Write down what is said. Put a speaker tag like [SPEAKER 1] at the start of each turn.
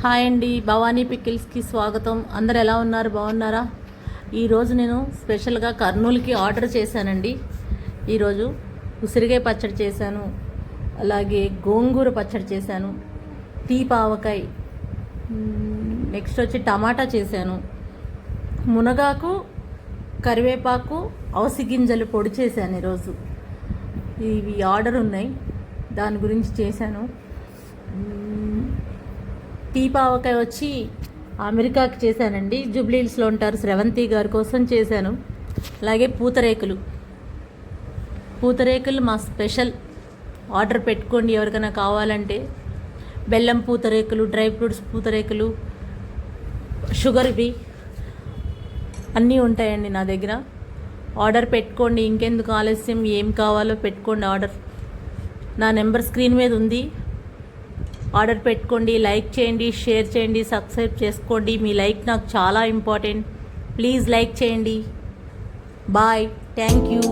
[SPEAKER 1] Hi అండి, భవానీ పికిల్స్కి స్వాగతం. అందరు ఎలా ఉన్నారు? బాగున్నారా? ఈరోజు నేను స్పెషల్గా కర్నూలుకి ఆర్డర్ చేశానండి. ఈరోజు ఉసిరికాయ పచ్చడి చేశాను, అలాగే గోంగూర పచ్చడి చేశాను, తీపావకాయ, నెక్స్ట్ వచ్చి టమాటా చేశాను, మునగాకు, కరివేపాకు, అవసి గింజలు పొడి చేశాను. ఈరోజు ఇవి ఆర్డర్ ఉన్నాయి, దాని గురించి చేశాను. తీపావకాయ వచ్చి అమెరికాకి చేశానండి, జూబ్లీహిల్స్లో ఉంటారు, శ్రవంతి గారి కోసం చేశాను. అలాగే పూతరేకులు మా స్పెషల్. ఆర్డర్ పెట్టుకోండి ఎవరికైనా కావాలంటే. బెల్లం పూతరేకులు, డ్రై ఫ్రూట్స్ పూతరేకులు, షుగర్వి అన్నీ ఉంటాయండి నా దగ్గర. ఆర్డర్ పెట్టుకోండి, ఇంకెందుకు ఆలస్యం, ఏం కావాలో పెట్టుకోండి ఆర్డర్. నా నెంబర్ స్క్రీన్ మీద ఉంది. ఆర్డర్ పెట్టుకోండి, లైక్ చేయండి, షేర్ చేయండి, సబ్స్క్రైబ్ చేసుకోండి. మీ లైక్ నాకు చాలా ఇంపార్టెంట్. ప్లీజ్ లైక్ చేయండి. Bye, thank you.